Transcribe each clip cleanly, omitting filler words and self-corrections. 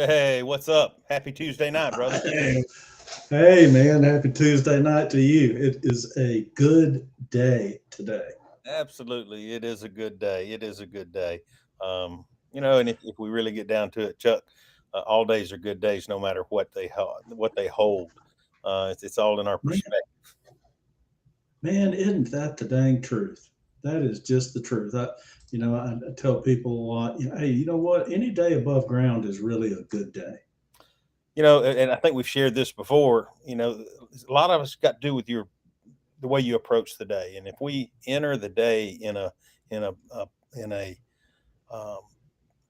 Hey, what's up? Happy Tuesday night, brother. Hey, hey, man, happy Tuesday night to you. It is a good day today. Absolutely. It is a good day. It is a good day. And if we really get down to it, Chuck, all days are good days, no matter what they hold. It's all in our Man, perspective. man, isn't that the dang truth? That is just the truth. I tell people a lot, hey, you know what? Any day above ground is really a good day. And I think we've shared this before. A lot of us got to do with the way you approach the day, and if we enter the day in a um,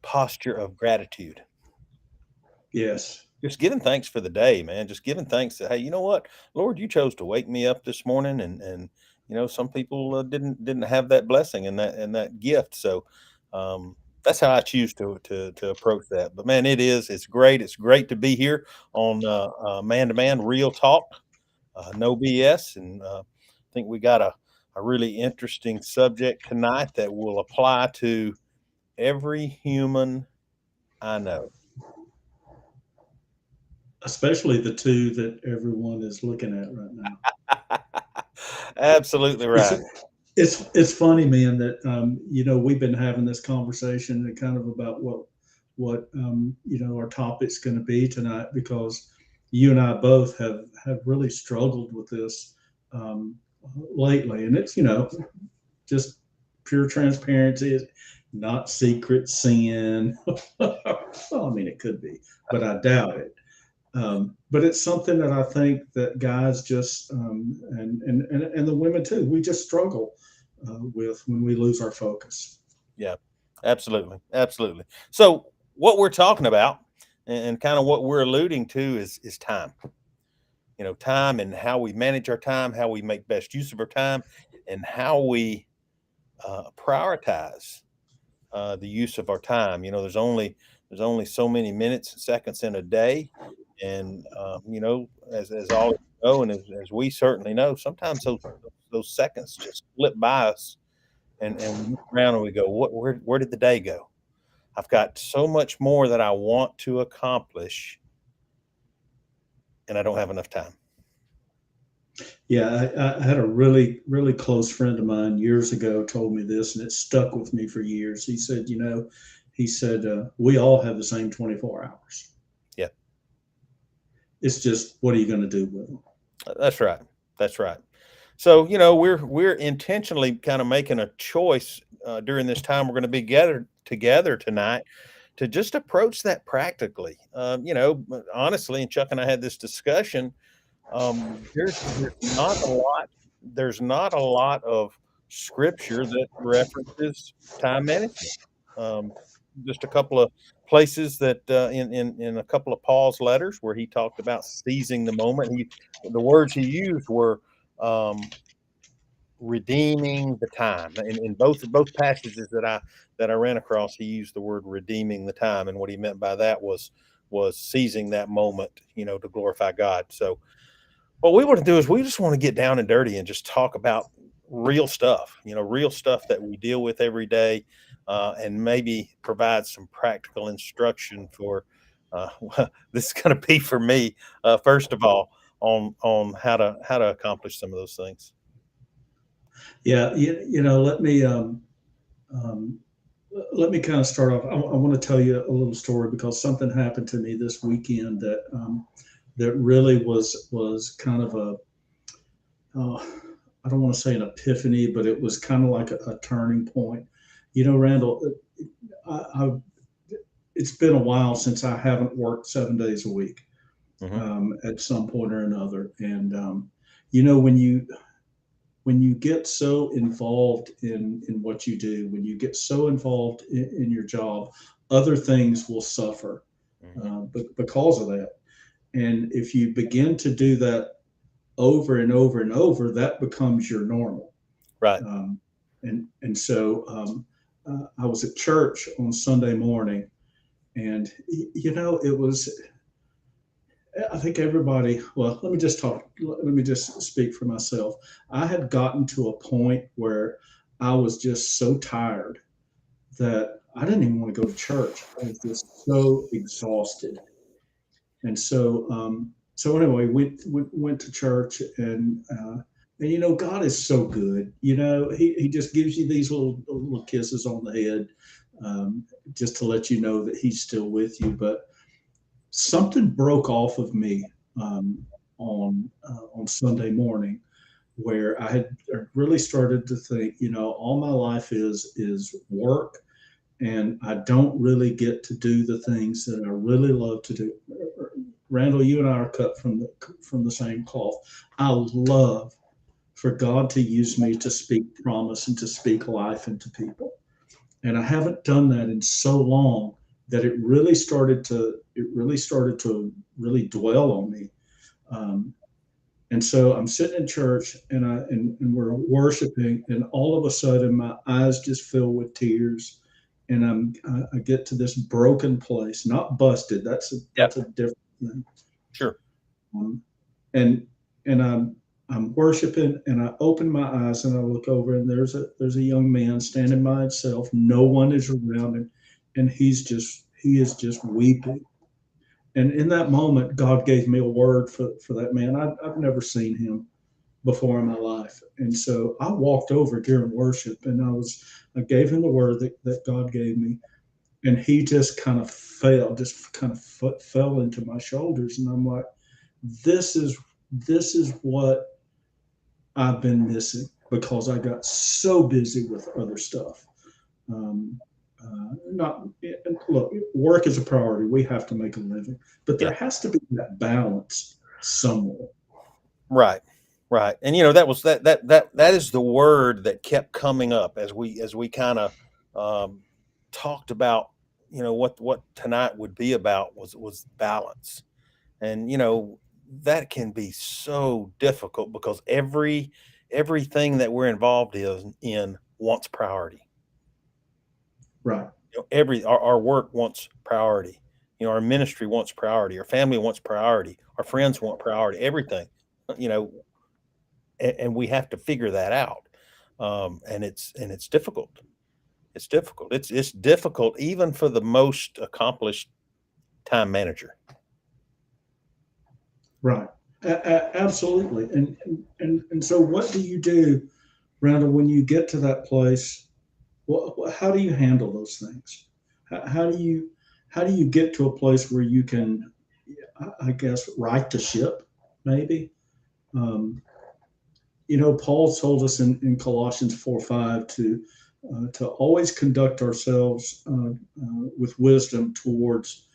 posture of gratitude, Yes. just giving thanks for the day, man. Just giving thanks that, hey, you know what, Lord, you chose to wake me up this morning, and some people didn't have that blessing and that gift. So that's how I choose to approach that. But man, it's great. It's great to be here on Man to Man Real Talk, no BS, and I think we got a really interesting subject tonight that will apply to every human I know. Especially the two that everyone is looking at right now. Absolutely It's right. it's funny, man, that we've been having this conversation and kind of about what our topic's going to be tonight because you and I both have really struggled with this um, lately, and it's just pure transparency, is not secret sin. Well, I mean, it could be, but I doubt it. But it's something that I think that guys just and the women too, we just struggle with when we lose our focus. Yeah, absolutely, absolutely. So what we're talking about, and kind of what we're alluding to, is time. Time and how we manage our time, how we make best use of our time, and how we prioritize the use of our time. There's only so many minutes and seconds in a day, and as all of you know, and as we certainly know, sometimes those seconds just slip by us, and we look around and we go, where did the day go? I've got so much more that I want to accomplish, and I don't have enough time. Yeah, I had a really close friend of mine years ago told me this, and it stuck with me for years. He said, we all have the same 24 hours. Yeah, It's just what are you going to do with them? that's right. That's right. So we're intentionally kind of making a choice during this time we're going to be gathered together tonight to just approach that practically. Honestly, and Chuck and I had this discussion. There's not a lot. There's not a lot of scripture that references time management. Um, just a couple of places that in a couple of Paul's letters where he talked about seizing the moment. The words he used were um, redeeming the time. In both passages that I ran across, he used the word redeeming the time, and what he meant by that was seizing that moment, to glorify God. So what we want to do is we just want to get down and dirty and just talk about real stuff that we deal with every day, and maybe provide some practical instruction for. This is going to be for me, first of all, on how to accomplish some of those things. Yeah, um, let me kind of start off. I want to tell you a little story because something happened to me this weekend that really was kind of uh, I don't want to say an epiphany, but it was kind of like a turning point. Randall, I it's been a while since I haven't worked 7 days a week Hmm. at some point or another, and you know when you get so involved in what you do, when you get so involved in your job, other things will suffer Hmm. because of that. And if you begin to do that over and over and over, that becomes your normal. Right. And so I was at church on Sunday morning, and it was. I think everybody. Well, let me just talk. Let me just speak for myself. I had gotten to a point where I was just so tired that I didn't even want to go to church. I was just so exhausted. And so anyway, we went to church, and God is so good. He just gives you these little kisses on the head, just to let you know that He's still with you. But something broke off of me on Sunday morning, where I had really started to think, all my life is work, and I don't really get to do the things that I really love to do. Randall, you and I are cut from the same cloth. I love for God to use me to speak promise and to speak life into people, and I haven't done that in so long that it really started to really dwell on me. Um, and so I'm sitting in church, and we're worshiping, and all of a sudden my eyes just fill with tears, and I get to this broken place, not busted. That's a Yeah, that's a different thing. sure. Um, and and I'm worshiping, and I open my eyes and I look over, and there's a young man standing by himself. No one is around him, and he is just weeping. And in that moment, God gave me a word for that man. I've never seen him before in my life. And so I walked over during worship, and I gave him the word that God gave me. And he just kind of fell into my shoulders. And I'm like, this is what I've been missing, because I got so busy with other stuff. Um, not Look, work is a priority. We have to make a living, but Yeah. there has to be that balance somewhere. Right. Right. And that is the word that kept coming up as we kind of um, talked about, what tonight would be about was balance. And that can be so difficult because everything that we're involved in wants priority. Right. Our work wants priority. Our ministry wants priority. Our family wants priority. Our friends want priority. Everything, you know, and we have to figure that out. And it's difficult. It's difficult. It's difficult even for the most accomplished time manager. Right. Absolutely. And so, what do you do, Randall, when you get to that place? How do you handle those things? How do you get to a place where you can, I guess, right the ship, maybe? Um, Paul told us in Colossians 4:5 to always conduct ourselves with wisdom towards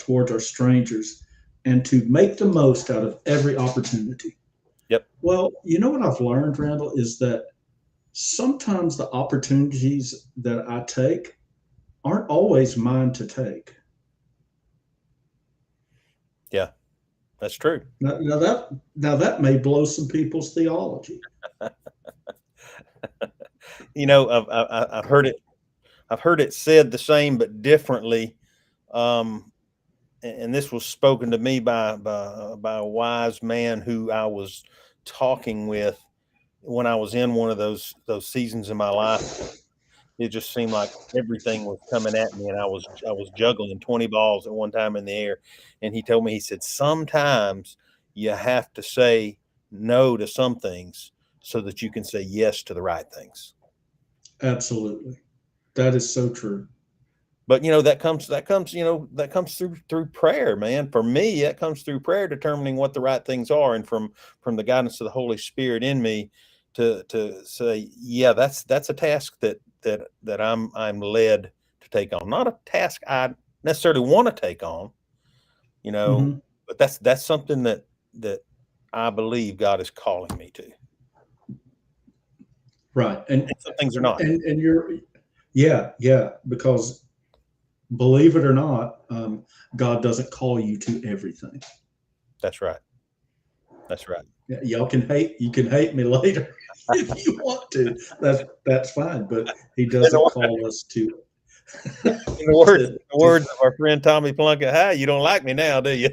our strangers, and to make the most out of every opportunity. Yep. Well, you know what I've learned, Randall, is that sometimes the opportunities that I take aren't always mine to take. Yeah, that's true. Now that may blow some people's theology. I've heard it. I've heard it said the same but differently. And this was spoken to me by a wise man who I was talking with when I was in one of those seasons in my life. It just seemed like everything was coming at me, and I was juggling 20 balls at one time in the air. And he told me, he said, sometimes you have to say no to some things so that you can say yes to the right things. Absolutely, that is so true. But that comes through prayer, man. For me, that comes through prayer, determining what the right things are, and from the guidance of the Holy Spirit in me to say, yeah, that's a task that I'm led to take on. Not a task I necessarily want to take on, you know, Hmm. but that's something that I believe God is calling me to. Right, and And some things are not. and you're, yeah, because believe it or not, God doesn't call you to everything. That's right. That's right. Yeah, you can hate me later if you want to. That's fine, but He In doesn't the, call us to in the words to, the to words of our friend Tommy Plunkett, "Hi, you don't like me now, do you?"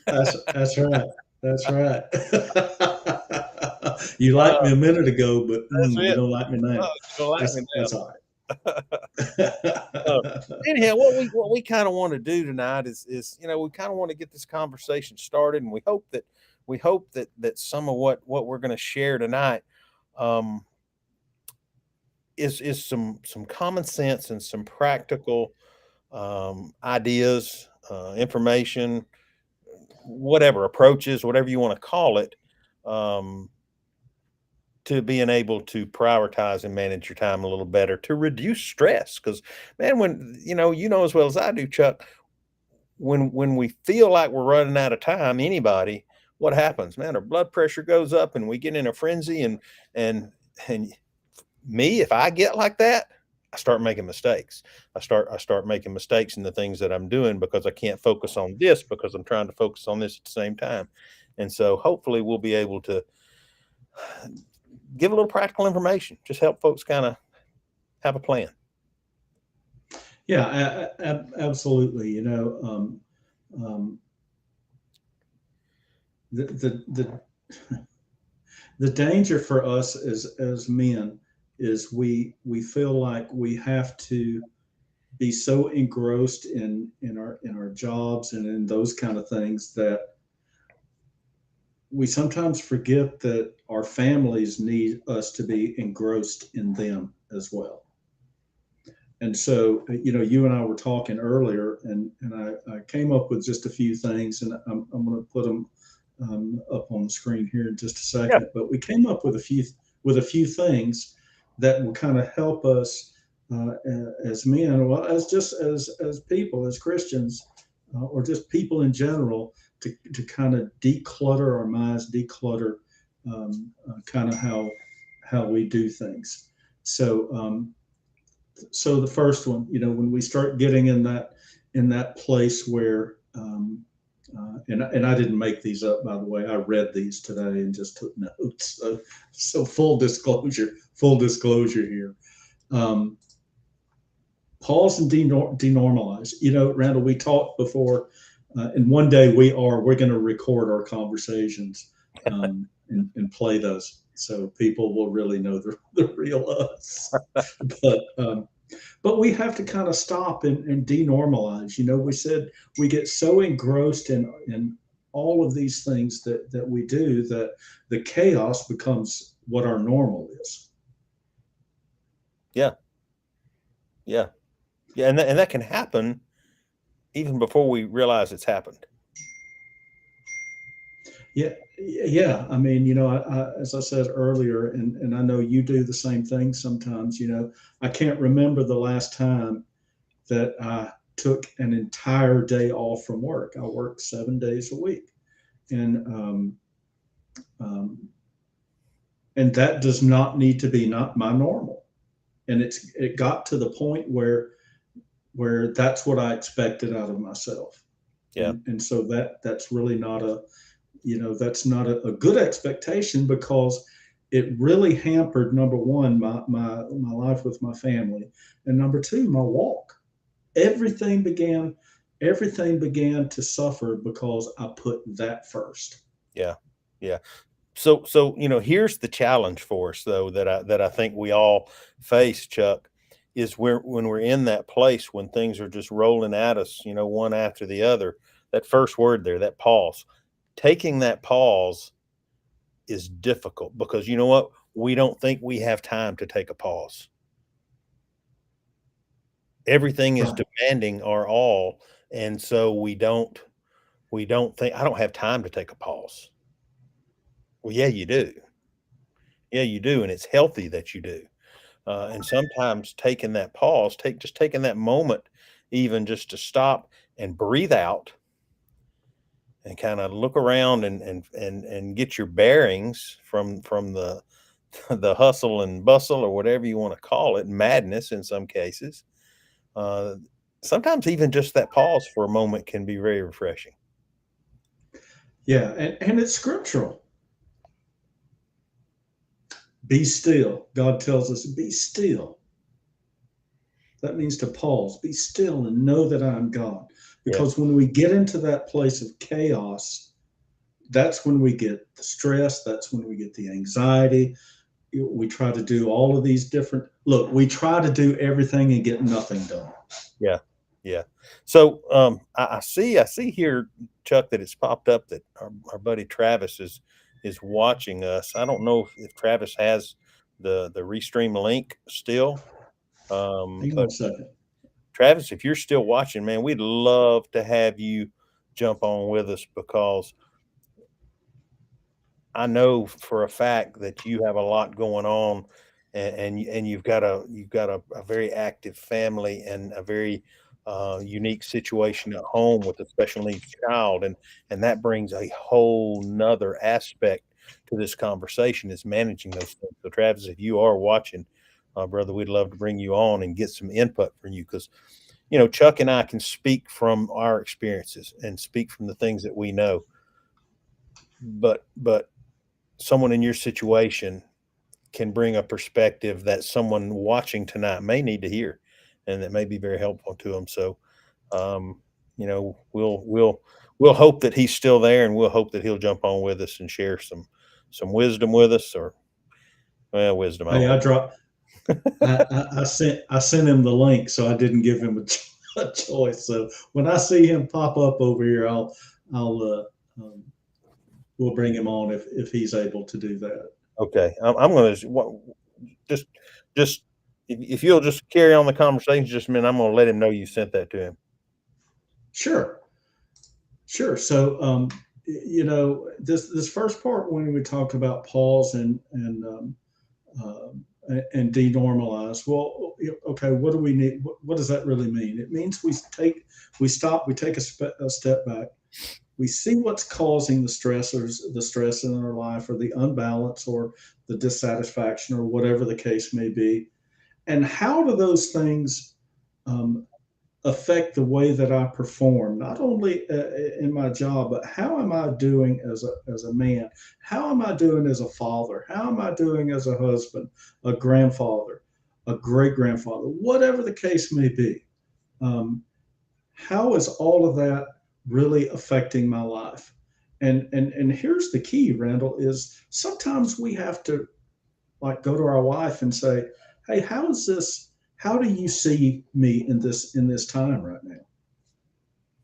That's right. That's right. You liked Uh, me a minute ago, but that's you it. don't like me Oh, now. you don't like me That's now. all right. Uh, anyhow, what we kind of want to do tonight is we kind of want to get this conversation started, and we hope that some of what we're going to share tonight um, is some common sense and some practical ideas, information, whatever approaches, whatever you want to call it, um, to being able to prioritize and manage your time a little better to reduce stress. Because man, when you know as well as I do, Chuck, when we feel like we're running out of time, anybody, what happens, man? Our blood pressure goes up, and we get in a frenzy, and and me, if I get like that, I start making mistakes. I start making mistakes in the things that I'm doing because I can't focus on this because I'm trying to focus on this at the same time. And so hopefully we'll be able to give a little practical information, just help folks kind of have a plan. Yeah, absolutely. Um, the the danger for us as men is we feel like we have to be so engrossed in our jobs and in those kind of things that we sometimes forget that our families need us to be engrossed in them as well. And so, you and I were talking earlier, and I came up with just a few things, and I'm going to put them up on the screen here in just a Yeah. second. But we came up with a few things that will kind of help us as men, well, as just as people, as Christians, or just people in general, to kind of declutter our minds, declutter kind of how we do things. So the first one, when we start getting in that place where and I didn't make these up, by the way. I read these today and just took notes. So full disclosure here. Um, Pause and denormalize. Randall, we talked before, and one day we're going to record our conversations and play those, so people will really know the real us. But we have to kind of stop and denormalize. We said we get so engrossed in all of these things that we do that the chaos becomes what our normal is. Yeah. Yeah. Yeah. And that can happen even before we realize it's happened. Yeah, yeah. I mean, as I said earlier, and I know you do the same thing sometimes. I can't remember the last time that I took an entire day off from work. I work 7 days a week, and um, and that does not need to be not my normal. And it got to the point where that's what I expected out of myself, Yeah. and so that's really not that's not a good expectation, because it really hampered, number one, my life with my family, and number two, my walk. Everything began everything began to suffer because I put that first. Yeah. Yeah. So here's the challenge for us, though, that I think we all face, Chuck, is when we're in that place when things are just rolling at us, one after the other. That first word there, that pause. Taking that pause is difficult because you know what? We don't think we have time to take a pause. Everything is Right. demanding our all, and so we don't think I don't have time to take a pause. Well, yeah, you do. Yeah, you do, and it's healthy that you do. And sometimes taking that pause, taking that moment, even just to stop and breathe out and kind of look around and get your bearings from the the hustle and bustle or whatever you want to call it, madness in some cases. Uh, Sometimes even just that pause for a moment can be very refreshing. Yeah, and it's scriptural. Be still. God tells us, be still. That means to pause, be still, and know that I'm God. Yeah, Because when we get into that place of chaos, that's when we get the stress, that's when we get the anxiety. We try to do all of these different. look, we try to do everything and get nothing done. Yeah. Yeah. So I see here, Chuck, that it's popped up that our buddy Travis is watching us. I don't know if Travis has the Restream link still. Hang on But a second. Travis, if you're still watching, man, we'd love to have you jump on with us, because I know for a fact that you have a lot going on, and you've got a very active family and a very unique situation at home with a special needs child, and that brings a whole nother aspect to this conversation, is managing those things. So, Travis, if you are watching, brother, we'd love to bring you on and get some input from you, because Chuck and I can speak from our experiences and speak from the things that we know, but someone in your situation can bring a perspective that someone watching tonight may need to hear, and that may be very helpful to them. So, um, we'll hope that he's still there, and we'll hope that he'll jump on with us and share some wisdom with us, or well, wisdom. I Hey, don't I know. dropped. I sent him the link, so I didn't give him a choice. So when I see him pop up over here, I'll we'll bring him on if he's able to do that. Okay, I'm going to just just if you'll just carry on the conversation just a minute, I'm going to let him know you sent that to him. Sure, sure. So this first part when we talk about pause and denormalize. Well, okay, what do we need? What does that really mean? It means we stop, we take a step back, we see what's causing the stress in our life, or the unbalance, or the dissatisfaction, or whatever the case may be, and how do those things um, affect the way that I perform, not only in my job, but how am I doing as a man? How am I doing as a father? How am I doing as a husband, a grandfather, a great grandfather, whatever the case may be? Um, how is all of that really affecting my life? And here's the key, Randall, is sometimes we have to like go to our wife and say, "Hey, how is this? How do you see me in this time right now?"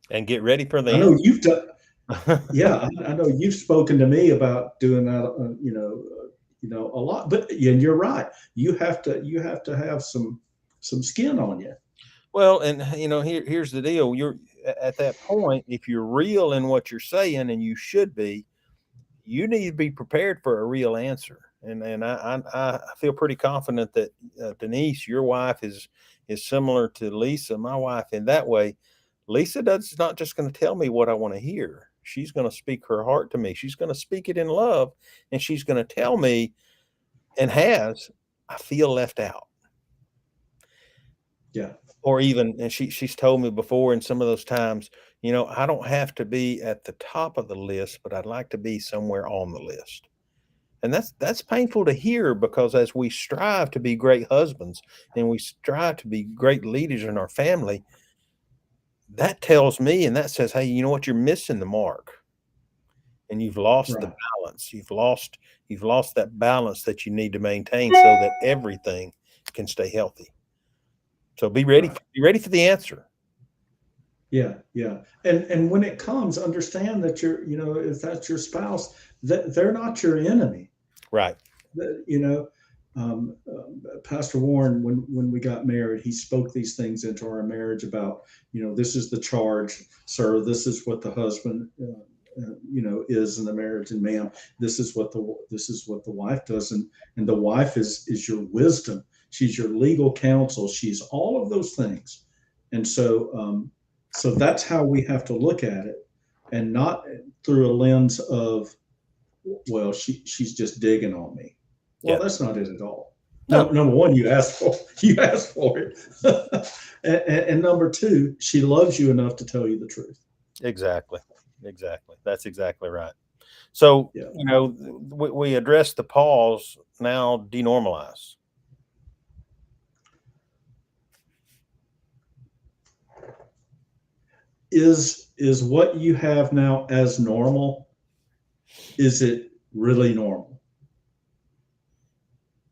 And get ready for the I know answer. you've done. Yeah, I know you've spoken to me about doing that. A lot. But yeah, and you're right. You have to have some skin on you. Well, and here's the deal. You're at that point, if you're real in what you're saying, and you should be, you need to be prepared for a real answer. And I feel pretty confident that Denise, your wife, is similar to Lisa, my wife, in that way. Lisa does not just going to tell me what I want to hear. She's going to speak her heart to me. She's going to speak it in love, and she's going to tell me, and has, I feel left out. Yeah, Or even, and she's told me before in some of those times, I don't have to be at the top of the list, but I'd like to be somewhere on the list. And that's painful to hear, because as we strive to be great husbands and we strive to be great leaders in our family, that tells me, and that says, hey, you know what, you're missing the mark, and you've lost the right, balance. You've lost that balance that you need to maintain so that everything can stay healthy. So be ready. right. Be ready for the answer. Yeah, yeah. And when it comes, understand that if that's your spouse, that they're not your enemy. Right. That, Pastor Warren, when we got married, he spoke these things into our marriage about, this is the charge, sir. This is what the husband, is in the marriage, and ma'am, this is what the wife does, and the wife is your wisdom. She's your legal counsel. She's all of those things, and so that's how we have to look at it, and not through a lens of, well, she's just digging on me. Well, Yeah. that's not it at all. No. Number one, you asked for it, and number two, she loves you enough to tell you the truth. Exactly. Exactly. That's exactly right. So, Yeah. we address the pause, now denormalize. Is what you have now as normal? Is it really normal,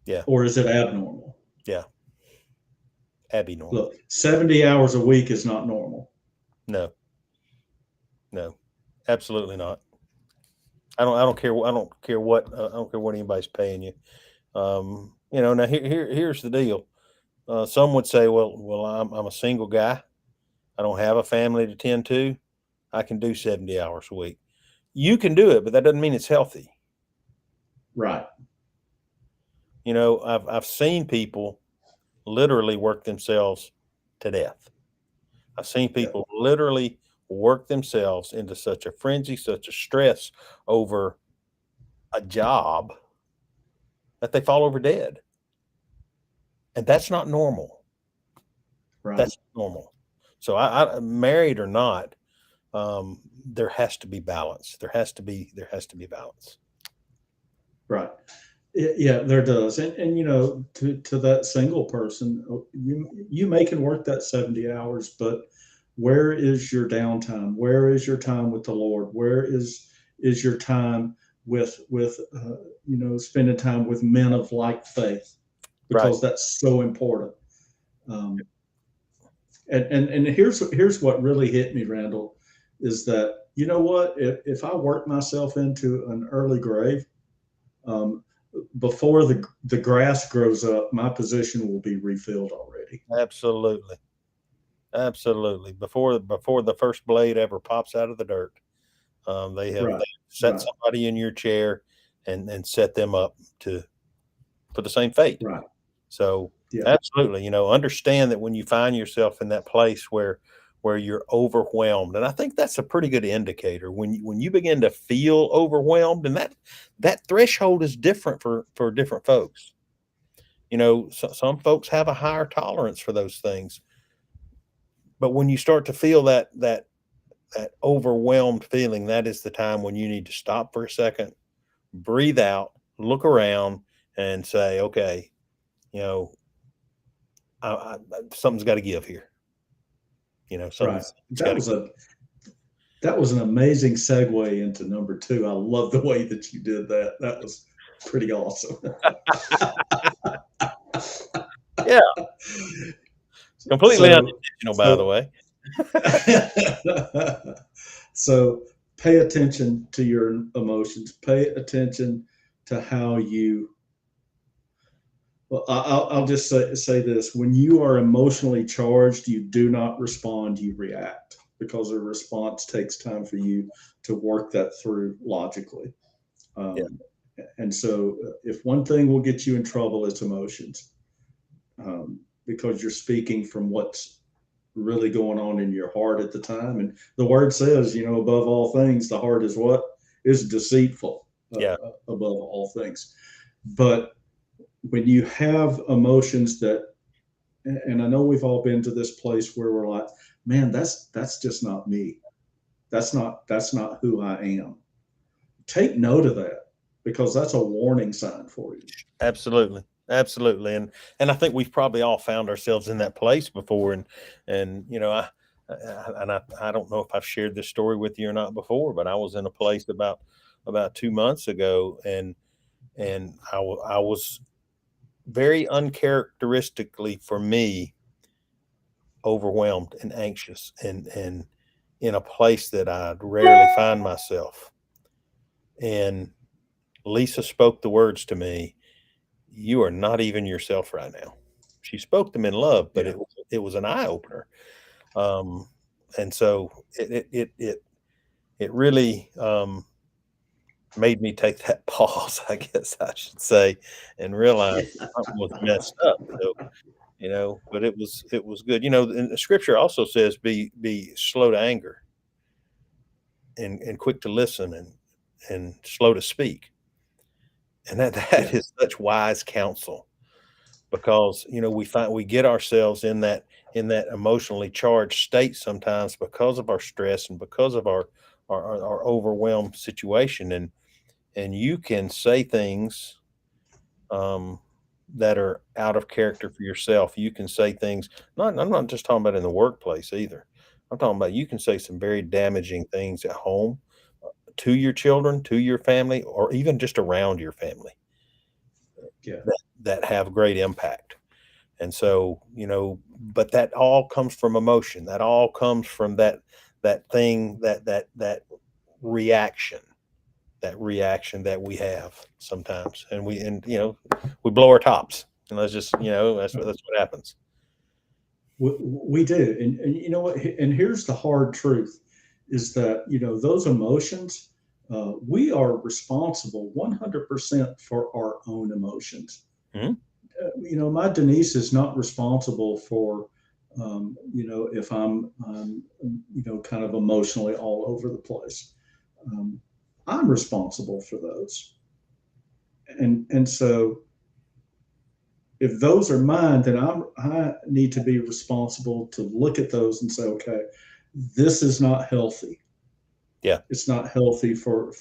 Yeah. or is it abnormal? Yeah. abnormal. Look, 70 hours a week is not normal. No, no, I don't care. I don't care what. I don't care what anybody's paying you. Now here's the deal. Some would say, well, I'm a single guy. I don't have a family to tend to. I can do 70 hours a week. You can do it, but that doesn't mean it's healthy. Right. I've seen people literally work themselves to death. I've seen Yeah. people literally work themselves into such a frenzy, such a stress over a job that they fall over dead. And that's not normal. Right. That's normal. So I married or not, there has to be balance. There has to be balance. Right. Yeah, there does. And to that single person, you may can work that 70 hours, but where is your downtime? Where is your time with the Lord? Where is your time with spending time with men of like faith? Right. Because that's so important. Um, and here's what really hit me, Randall, is that you know what? If I work myself into an early grave, um, before the grass grows up, my position will be refilled already. Absolutely. Absolutely. Before the first blade ever pops out of the dirt, they Right, set right, somebody in your chair and set them up to for the same fate. right. So Yeah, absolutely, understand that when you find yourself in that place where you're overwhelmed, and I think that's a pretty good indicator when you begin to feel overwhelmed, and that threshold is different for different folks. Some folks have a higher tolerance for those things, but when you start to feel that overwhelmed feeling, that is the time when you need to stop for a second, breathe out, look around, and say, okay, you know, something's got to give here. right. Something's got to give. That was an amazing segue into number two. I love the way that you did that. That was pretty awesome. Yeah, completely so unintentional, by the so way. so pay attention to your emotions. Pay attention to how you. Well, I'll just say this: when you are emotionally charged, you do not respond; you react because a response takes time for you to work that through logically. Yeah, Um, and so, if one thing will get you in trouble, it's emotions, because you're speaking from what's really going on in your heart at the time. And the word says, above all things, the heart is what is deceitful, yeah, above all things. But when you have emotions that, and I know we've all been to this place where we're like, man, that's just not me. That's not who I am. Take note of that because that's a warning sign for you. absolutely, absolutely, and I think we've probably all found ourselves in that place before, and I don't know if I've shared this story with you or not before, but I was in a place about 2 months ago, and I was very uncharacteristically for me overwhelmed and anxious and in a place that I'd rarely find myself. And Lisa spoke the words to me, "You are not even yourself right now." She spoke them in love, but Yeah, it was an eye opener. Um, and so it really made me take that pause, I guess I should say, and realize that something was messed up. So but it was good. And the scripture also says, be slow to anger and quick to listen and slow to speak. And that that yeah, is such wise counsel, because we get ourselves in that emotionally charged state sometimes because of our stress and because of our overwhelmed situation, and you can say things um that are out of character for yourself. You can say things, I'm not just talking about in the workplace either. I'm talking about you can say some very damaging things at home, to your children, to your family, or even just around your family yeah, that have great impact. And so, but that all comes from emotion. That all comes from that thing, that reaction, that reaction that we have sometimes. And we blow our tops. And that's just, that's what happens. We do, and you know what? And here's the hard truth: is that those emotions, we are responsible 100% for our own emotions. Mhm. My Denise is not responsible for, if I'm kind of emotionally all over the place. Um, I'm responsible for those, and so if those are mine, then I need to be responsible to look at those and say, okay, this is not healthy. Yeah. It's not healthy for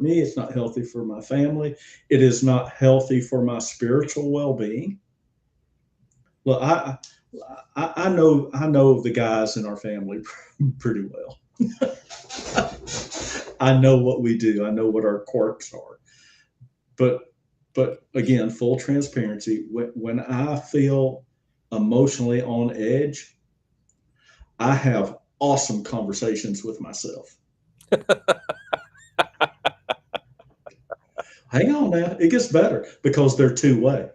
me. It's not healthy for my family. It is not healthy for my spiritual well being. Well, I know the guys in our family pretty well. I know what we do. I know what our quirks are. But again, full transparency. When I feel emotionally on edge, I have awesome conversations with myself. Hang on now, it gets better because they're two way.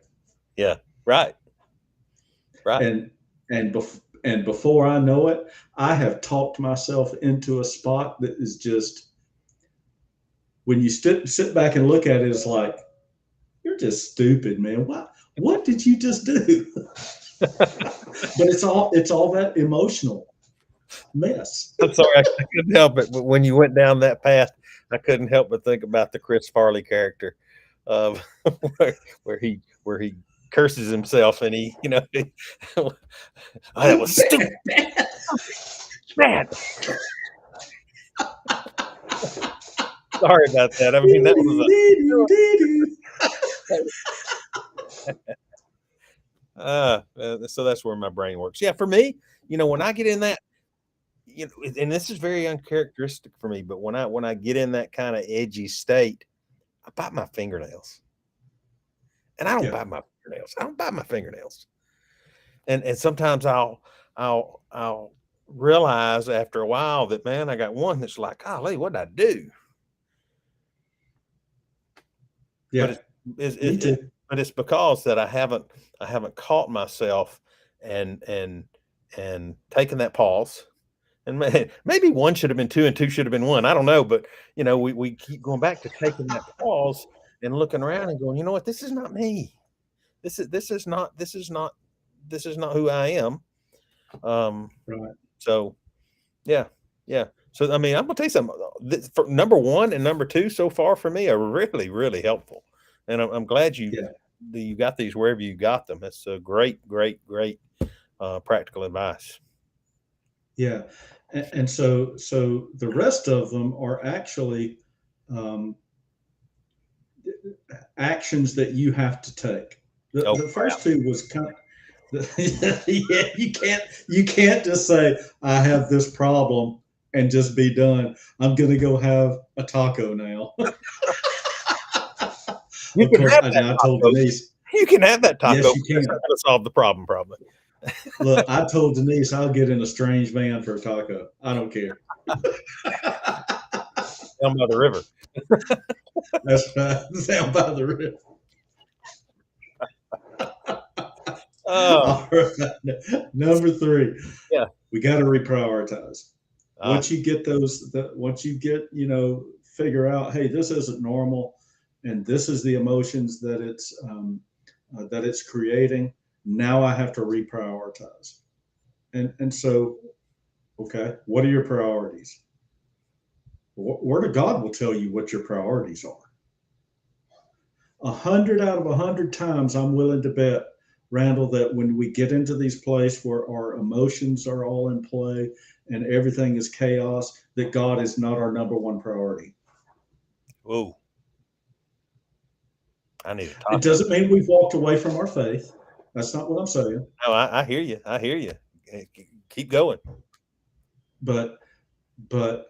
Yeah. Right. Right. And before I know it, I have talked myself into a spot that is just, when you sit back and look at it, it's like, you're just stupid, man. What did you just do? But it's all that emotional mess. I'm sorry, I couldn't help it. But when you went down that path, I couldn't help but think about the Chris Farley character of where he curses himself and oh, that was stupid, man. Sorry about that. I mean, that was so that's where my brain works. Yeah, for me, when I get in that, and this is very uncharacteristic for me, but when I get in that kind of edgy state, I bite my fingernails. And I don't Yeah. bite my fingernails. I don't bite my fingernails. And sometimes I'll realize after a while that, man, I got one that's like, golly, what did I do? But Yeah. Me too. but it's because that I haven't caught myself and taken that pause. And maybe one should have been two and two should have been one. I don't know, but we keep going back to taking that pause and looking around and going, you know what, this is not me. This is not who I am. Um, Right. so yeah, yeah. So I mean, I'm gonna tell you something. For number one and number two so far for me are really, really helpful, and I'm glad Yeah. you got these wherever you got them. It's a great, great, great practical advice. Yeah. And so the rest of them are actually, um, actions that you have to take. The Oh the crap! first two was kind of, yeah, you can't just say, I have this problem and just be done. I'm gonna go have a taco now. You Of can course, have that I told taco. Denise, You can have that taco. yes, But you that's can. not gonna solve the problem, probably. Look, I told Denise I'll get in a strange van for a taco. I don't care. Down by the river. That's right. Down by the river. Oh All right. Number three, yeah. we got to reprioritize. Ah, Once you get, figure out, hey, this isn't normal, and this is the emotions that it's creating. Now I have to reprioritize. And so, okay, what are your priorities? Word of God will tell you what your priorities are. 100 out of 100 times, I'm willing to bet, Randall, that when we get into these places where our emotions are all in play and everything is chaos, that God is not our number one priority. whoa! I need a It taco. doesn't mean we've walked away from our faith. That's not what I'm saying. No, I hear you. I hear you. Keep going. But but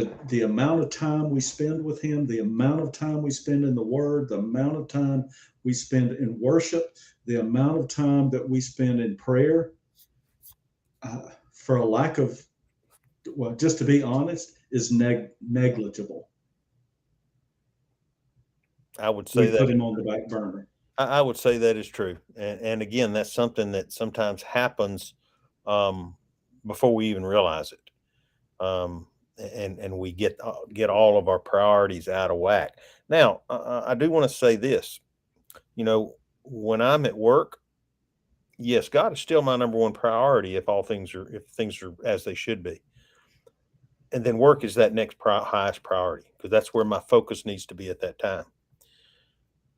the amount of time we spend with him, the amount of time we spend in the word, the amount of time we spend in worship, the amount of time that we spend in prayer, for a lack of, well, just to be honest, is negligible. I would say We that put him on the back burner. I would say that is true, and again, that's something that sometimes happens um, before we even realize it, and we get all of our priorities out of whack. Now, I do want to say this. You know, when I'm at work, yes, God is still my number one priority if things are as they should be, and then work is that next highest priority because that's where my focus needs to be at that time.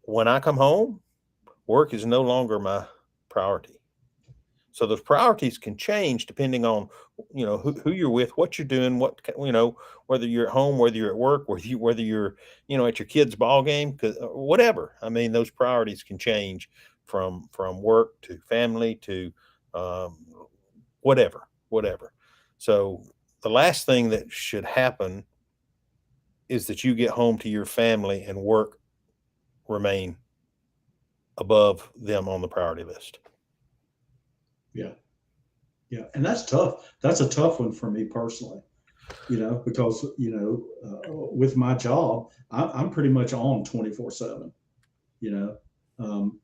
When I come home, work is no longer my priority. So those priorities can change depending on, who you're with, what you're doing, whether you're at home, whether you're at work, whether you're, at your kid's ball game, whatever. I mean, those priorities can change from work to family to um, whatever. So the last thing that should happen is that you get home to your family and work remain above them on the priority list. Yeah. Yeah. And that's tough. That's a tough one for me personally, because, with my job, I'm pretty much on 24/7, you know. Um,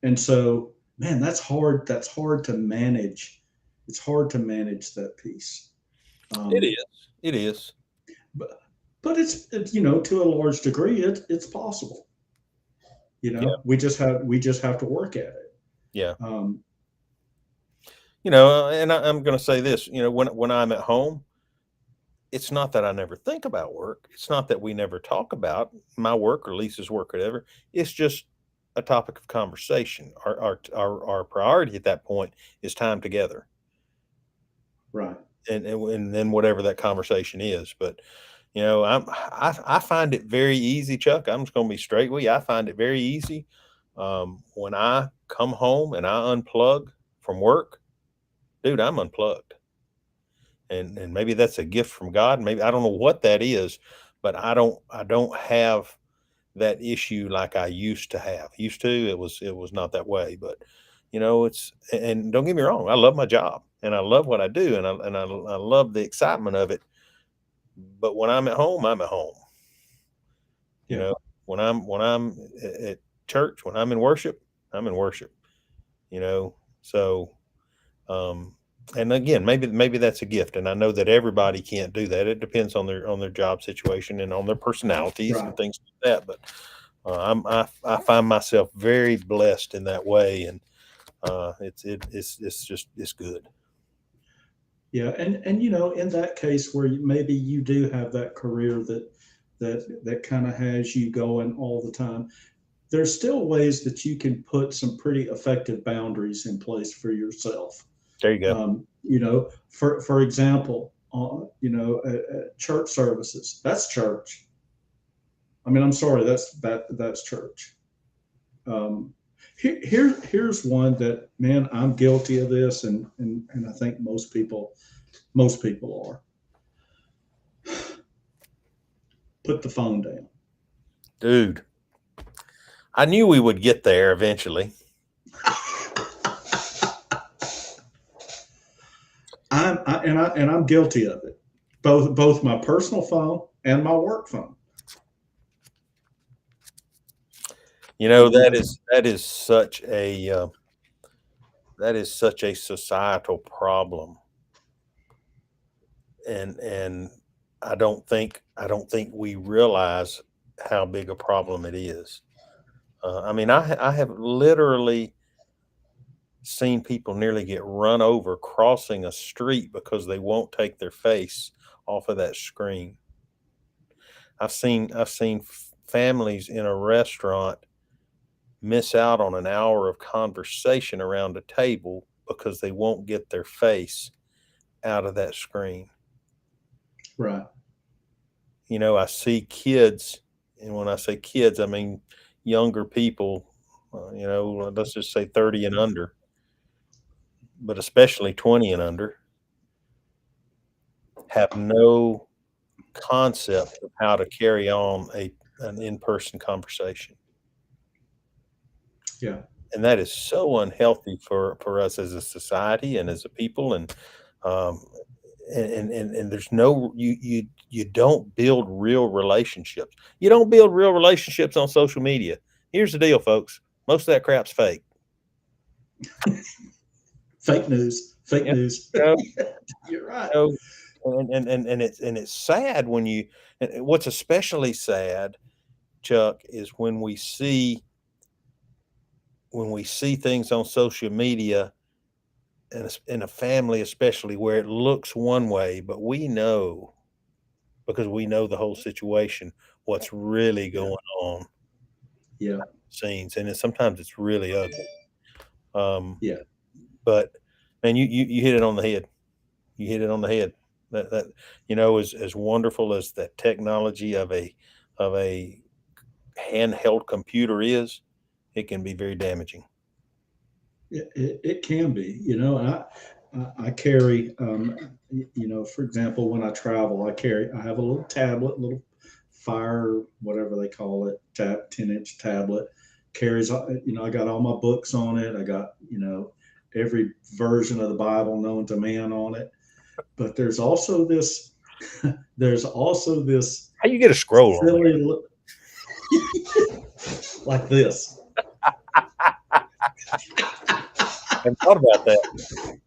and so, man, that's hard. That's hard to manage. It's hard to manage that piece. It Um, is. It is. but, but to a large degree, it's possible. Yeah. We just have to work at it. Yeah. Um, And I'm going to say this, when I'm at home, it's not that I never think about work. It's not that we never talk about my work or Lisa's work or whatever. It's just a topic of conversation. Our priority at that point is time together, right. and then whatever that conversation is. But I find it very easy, Chuck. I'm just going to be straight with you. I find it very easy when I come home and I unplug from work, dude. I'm unplugged. And maybe that's a gift from God. Maybe I don't know what that is, but I don't have that issue like I used to have. Used to it was not that way, but it's and don't get me wrong, I love my job and I love what I do and I love the excitement of it. But when I'm at home, I'm at home. You Yeah. know, when I'm at church, when I'm in worship, I'm in worship. So um and again, maybe that's a gift, and I know that everybody can't do that. It depends on their job situation and on their personalities and Right. things like that. But I find myself very blessed in that way, and it's good. Yeah, and in that case where maybe you do have that career that kind of has you going all the time, there's still ways that you can put some pretty effective boundaries in place for yourself. There you go. For example, church services. That's church. I mean, I'm sorry, that's church. Um, here's one that, man, I'm guilty of this, and I think most people are. Put the phone down. Dude, I knew we would get there eventually. And I'm guilty of it. Both my personal phone and my work phone. That Um, is such a societal problem, and I don't think we realize how big a problem it is. I mean, I have literally seen people nearly get run over crossing a street because they won't take their face off of that screen. I've seen families in a restaurant miss out on an hour of conversation around a table because they won't get their face out of that screen. right. I see kids, and when I say kids, I mean younger people, let's just say 30 and under, but especially 20 and under, have no concept of how to carry on an in-person conversation. Yeah. And that is so unhealthy for us as a society and as a people. Um, and there's no you don't build real relationships. You don't build real relationships on social media. Here's the deal, folks. Most of that crap's fake. Fake news. Fake Yeah. news. You know, You're right. you know, and it's sad when you and what's especially sad, Chuck, is when we see things on social media in a family, especially where it looks one way, but we know because we know the whole situation, what's really Yeah. going on Yeah. scenes, and sometimes it's really ugly. Um, Yeah. but man, you hit it on the head. You hit it on the head. That as wonderful as that technology of a handheld computer is, it can be very damaging. It can be, I carry, for example, when I travel, I have a little tablet, little Fire, whatever they call it, 10-inch tablet. Carries, I got all my books on it. I got, every version of the Bible known to man on it. But there's also this How you get a scroll on silly, like this. I haven't thought about that.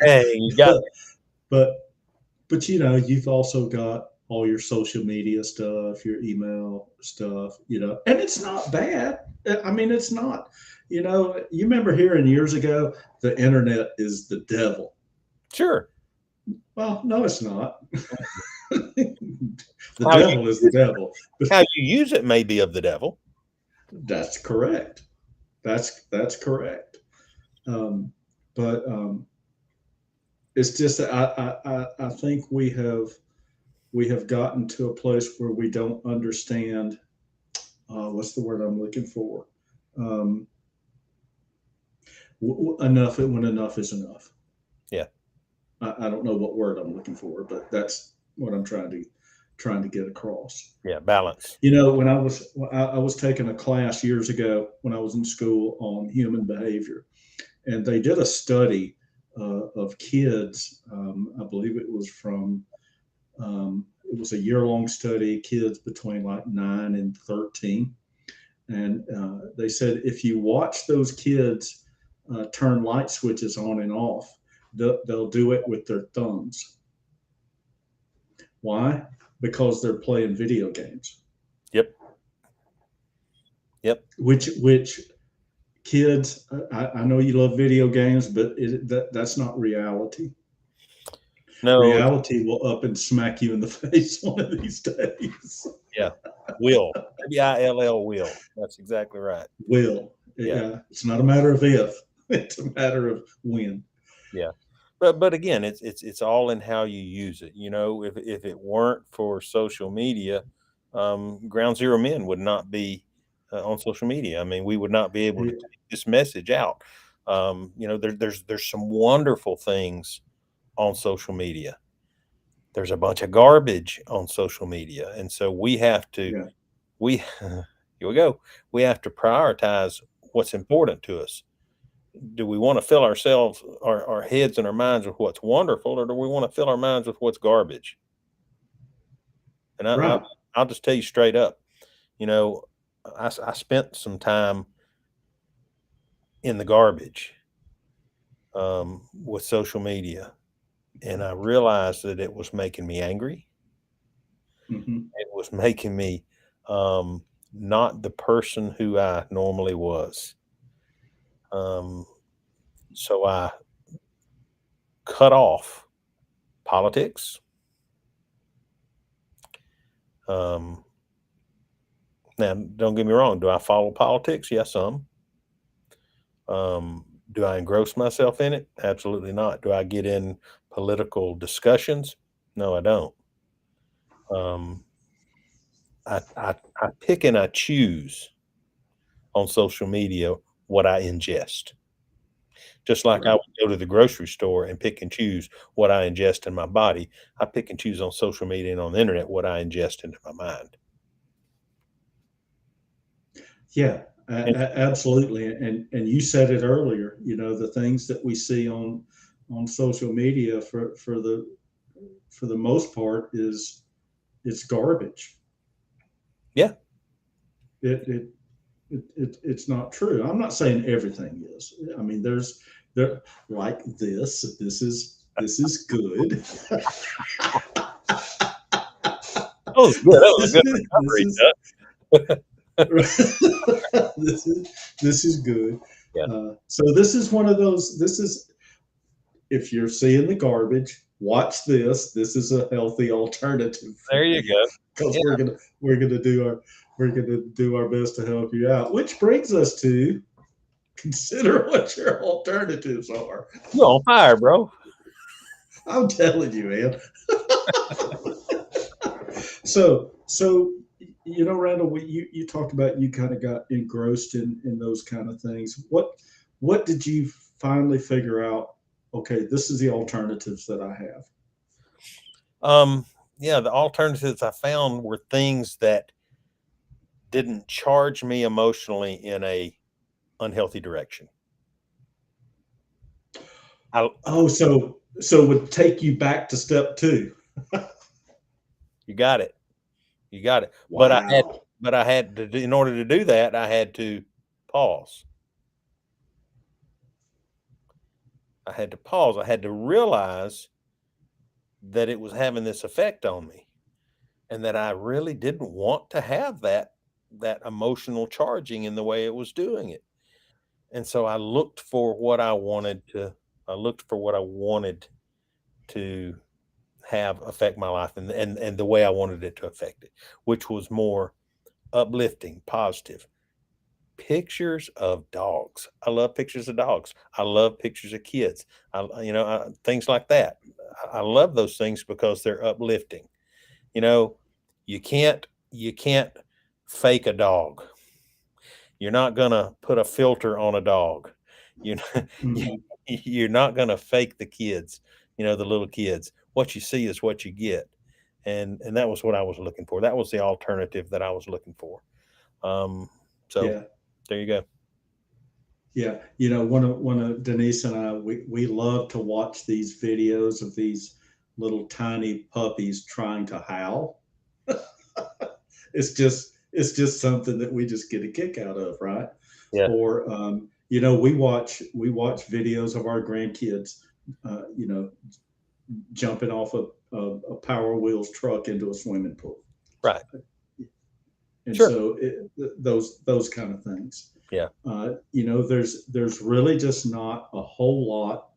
Hey, you got but, but you've also got all your social media stuff, your email stuff, and it's not bad. I mean, it's not, you remember hearing years ago, the internet is the devil. sure. Well, no, it's not. The How you devil is the devil. how you use it may be of the devil. That's correct. That's correct. Um, but it's just that I think we have gotten to a place where we don't understand, what's the word I'm looking for? Um, enough when enough is enough. Yeah. I don't know what word I'm looking for, but that's what I'm trying to get across. Yeah, balance. When I was taking a class years ago when I was in school on human behavior, and they did a study of kids. I believe it was a year-long study, kids between like 9 and 13. And they said if you watch those kids turn light switches on and off, they'll do it with their thumbs. Why? Because they're playing video games. Yep. Yep. Which kids, I know you love video games, but that's not reality. No. Reality will up and smack you in the face one of these days. Yeah. Will. Will. Will. That's exactly right. Will. Yeah. Yeah. It's not a matter of if, it's a matter of when. Yeah. But again, it's all in how you use it. If it weren't for social media, Ground Zero Men would not be on social media. I mean, we would not be able to take this message out. There's some wonderful things on social media. There's a bunch of garbage on social media, and so we have to Yeah. we here we go. We have to prioritize what's important to us. Do we want to fill our heads and our minds with what's wonderful, or do we want to fill our minds with what's garbage? And Right. I'll just tell you straight up, you know, I spent some time in the garbage with social media, and I realized that it was making me angry. Hmm. It was making me not the person who I normally was. Um, so I cut off politics. Um, Now, don't get me wrong. Do I follow politics? Yes, some. Do I engross myself in it? Absolutely not. Do I get in political discussions? No, I don't. Um, I pick and I choose on social media what I ingest. Just like I right. would go to the grocery store and pick and choose what I ingest in my body, I pick and choose on social media and on the internet what I ingest into my mind. Yeah, And absolutely. And you said it earlier. You know, the things that we see on social media for the most part is it's garbage. yeah, It it it's not true. I'm not saying everything is. I mean, there like this. This is good. that was good. That was a this good is this recovery, is Chuck. this is good. Yeah, So this is one of those. This is if you're seeing the garbage, watch this. This is a healthy alternative there for you you go. because Yeah, we're gonna do our best to help you out. Which brings us to consider what your alternatives are. you're on fire, bro. I'm telling you, man. So you know, Randall, you talked about you kind of got engrossed in those kind of things. What did you finally figure out? Okay, this is the alternatives that I have. Um, yeah, the alternatives I found were things that didn't charge me emotionally in a unhealthy direction. I, Oh, so it would take you back to step two. you got it. You got it. Wow. But I had to, in order to do that, I had to pause. I had to pause. I had to realize that it was having this effect on me and that I really didn't want to have that emotional charging in the way it was doing it. And so I looked for what I looked for what I wanted to have affect my life and the way I wanted it to affect it, which was more uplifting, positive. Pictures of dogs. I love pictures of dogs. I love pictures of kids. Things like that. I love those things because they're uplifting. You know, you can't fake a dog. You're not gonna put a filter on a dog. You know, Hmm. you're not gonna fake the kids. The little kids. What you see is what you get, and that was what I was looking for. That was the alternative that I was looking for. So Yeah. there you go. Yeah, you know, one of Denise and I, we love to watch these videos of these little tiny puppies trying to howl. It's just something that we just get a kick out of, right? Yeah. Or you know, we watch videos of our grandkids, you know, jumping off a Power Wheels truck into a swimming pool, Right. and Sure. so those kind of things. Yeah. You know, there's really just not a whole lot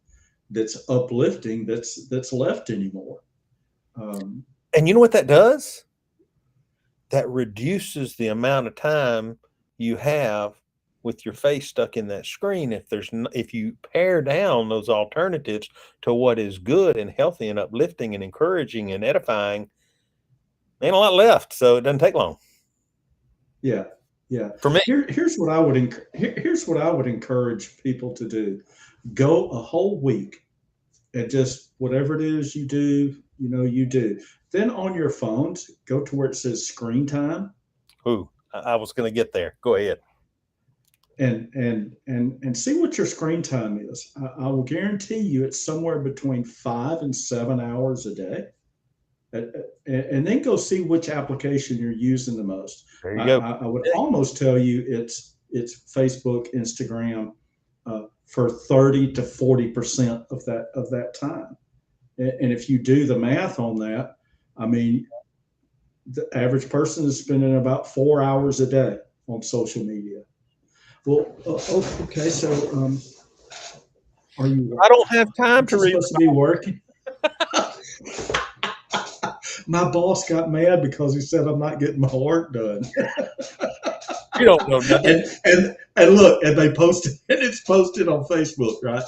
that's uplifting that's left anymore. Um, And you know what that does? That reduces the amount of time you have with your face stuck in that screen. If you pare down those alternatives to what is good and healthy and uplifting and encouraging and edifying, ain't a lot left. So it doesn't take long yeah, yeah. for me. Here's what I would encourage people to do: go a whole week and just whatever it is you do, you know, you do. Then on your phones, go to where it says screen time, Ooh, I was going to get there. Go ahead. and see what your screen time is. I will guarantee you it's somewhere between 5 and 7 hours a day. And then go see which application you're using the most. There you I, go. I, I would almost tell you it's Facebook, Instagram, for 30 to 40% of that time. And if you do the math on that, I mean, the average person is spending about 4 hours a day on social media. Well, okay, so are you I don't have time aren't to you read. supposed to be working? My boss got mad because he said I'm not getting my work done. You don't know nothing. And look, and they posted, and it's posted on Facebook, right?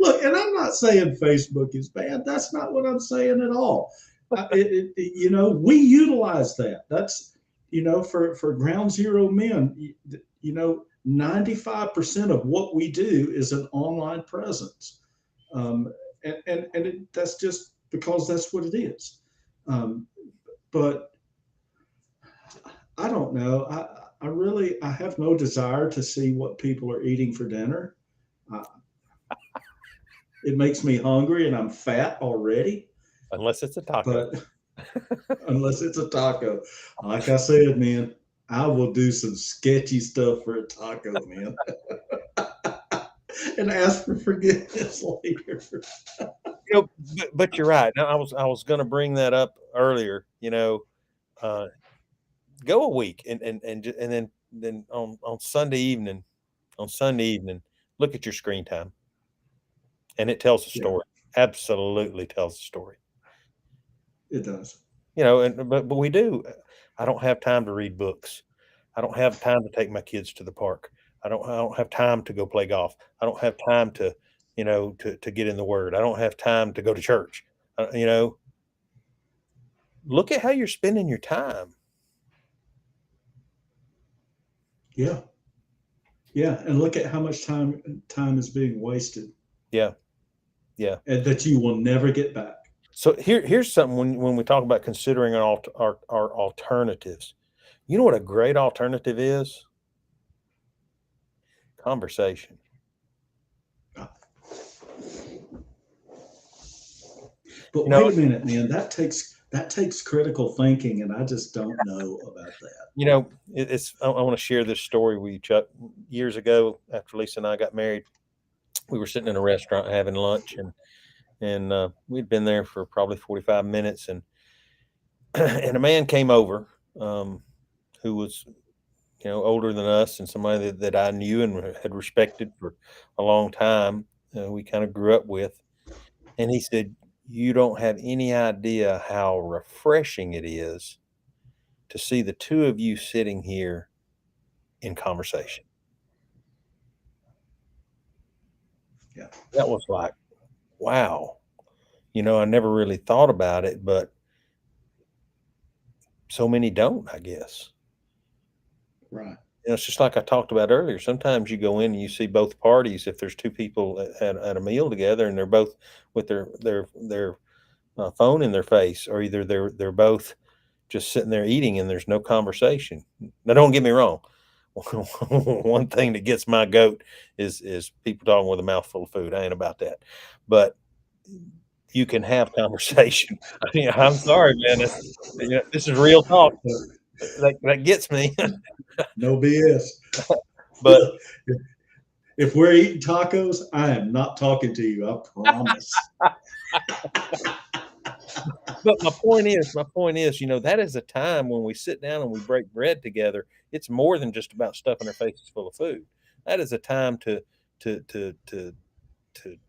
Look, and I'm not saying Facebook is bad. That's not what I'm saying at all. You know, we utilize that. That's, you know, for ground zero men. You know, 95% of what we do is an online presence. Um, that's just because that's what it is. Um, but I don't know. I have no desire to see what people are eating for dinner. Uh, it makes me hungry and I'm fat already. Unless it's a taco. But unless it's a taco, like I said, man, I will do some sketchy stuff for a taco, man, and ask for forgiveness later. But you're right. Now, I was going to bring that up earlier. Uh, go a week and then on Sunday evening, look at your screen time, and it tells a Yeah, story. Absolutely tells a story. it does. But we do. I don't have time to read books. I don't have time to take my kids to the park. I don't have time to go play golf. I don't have time to get in the word. I don't have time to go to church. Look at how you're spending your time. Yeah, yeah, and look at how much time is being wasted, Yeah. Yeah. and that you will never get back. So here's something when we talk about considering our alternatives. You know what a great alternative is? Conversation. But You know, wait a minute, man. That takes critical thinking, and I just don't know about that. I want to share this story with you, Chuck. Years ago, after Lisa and I got married, we were sitting in a restaurant having lunch, and we'd been there for probably 45 minutes, and and a man came over, um, who was older than us and somebody that I knew and had respected for a long time. We kind of grew up with, and he said, "You don't have any idea how refreshing it is to see the two of you sitting here in conversation." Yeah, That was like, wow. I never really thought about it, but so many don't, I guess. right. It's just like I talked about earlier. Sometimes you go in and you see both parties. If there's two people at a meal together and they're both with their phone in their face, or either they're both just sitting there eating and there's no conversation. Now, don't get me wrong. One thing that gets my goat is people talking with a mouthful of food. I ain't about that, but you can have conversation. I mean, I'm sorry, man. This is real talk. That gets me. No BS. But If we're eating tacos, I am not talking to you. I promise. my point is, that is a time when we sit down and we break bread together. It's more than just about stuffing our faces full of food. That is a time to to to to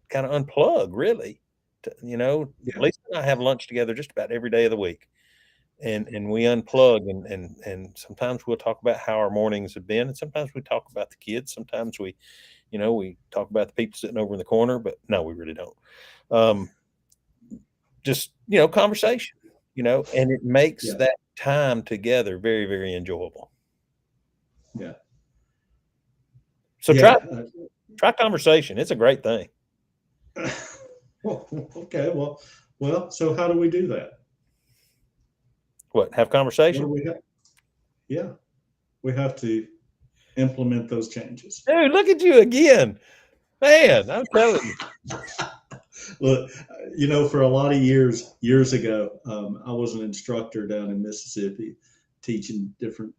kind of unplug, really. Yeah, Lisa and I have lunch together just about every day of the week, and we unplug, and sometimes we'll talk about how our mornings have been, and sometimes we talk about the kids. Sometimes we talk about the people sitting over in the corner, but no, we really don't. Um, just conversation, and it makes yeah, that time together very, very enjoyable. yeah, So try yeah. try conversation. It's a great thing. Well, okay. Well. So how do we do that? What, have What do conversation? we have? Yeah, we have to implement those changes. Dude, look at you again. Man, I'm telling you. Look, for a lot of years ago, I was an instructor down in Mississippi, teaching different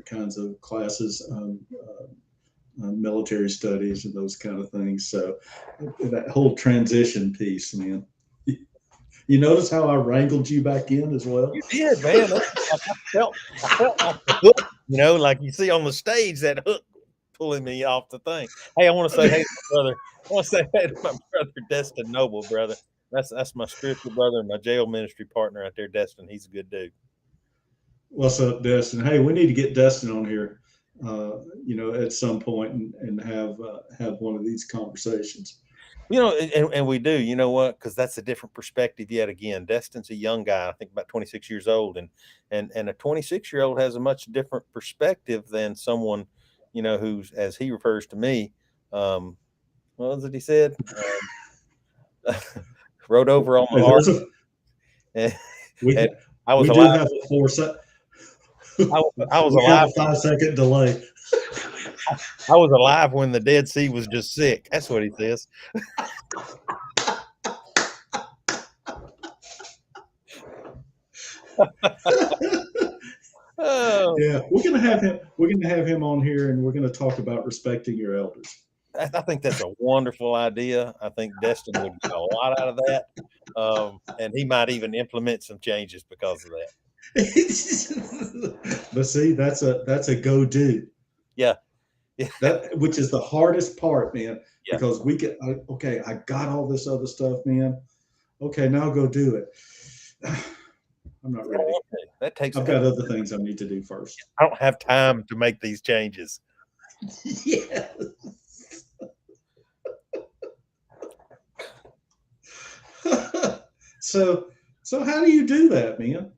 kinds of classes, military studies and those kind of things. So that whole transition piece, man. You notice how I wrangled you back in as well? You did, man. That's like I felt like the hook, like you see on the stage, that hook pulling me off the thing. Hey, I want to say hey to my brother. I want to say hey to my brother Destin Noble, brother. That's my spiritual brother and my jail ministry partner out there, Destin. He's a good dude. What's up, Destin? Hey, we need to get Destin on here, at some point and have one of these conversations. And we do, you know what? Because that's a different perspective yet again. Destin's a young guy, I think about 26 years old, and a 26-year-old has a much different perspective than someone who's, as he refers to me, what was it he said? Rode over on my And arm, there's a and, we and I was we do alive. have a 4 sec. I was We have alive. a 5 second delay. I was alive when the Dead Sea was just sick. That's what he says. Oh, Yeah, we're gonna have him. We're gonna have him on here, and we're gonna talk about respecting your elders. I think that's a wonderful idea. I think Destin would get a lot out of that, and he might even implement some changes because of that. But see, that's a go do. Yeah, yeah, That which is the hardest part, man, yeah. because we get okay. I got all this other stuff, man. Okay, now go do it. I'm not ready. That takes. I've got other things I need to do first. I don't have time to make these changes. Yeah. so how do you do that, man?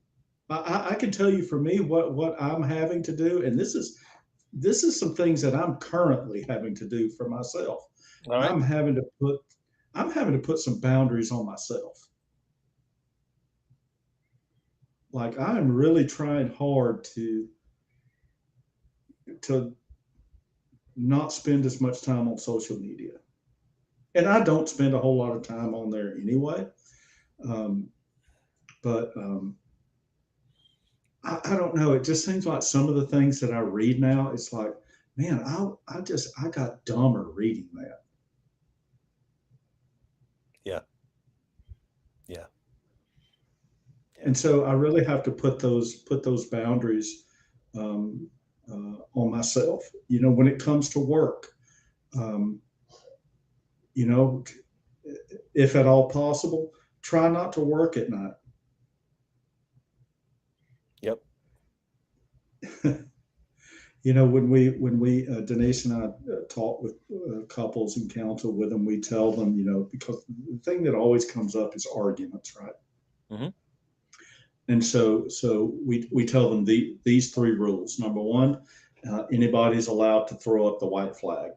I can tell you for me what I'm having to do, and this is some things that I'm currently having to do for myself. All right. I'm having to put some boundaries on myself. Like I'm really trying hard to not spend as much time on social media, and I don't spend a whole lot of time on there anyway. Um, but I don't know. It just seems like some of the things that I read now, it's like, man, I got dumber reading that. Yeah. Yeah. And so I really have to put those boundaries um, on myself. When it comes to work, um, you know, if at all possible, try not to work at night. Yep. When we Denise and I talk with couples and counsel with them, we tell them, because the thing that always comes up is arguments, right? Mm-hmm. And so we tell them these three rules. Number one, anybody's allowed to throw up the white flag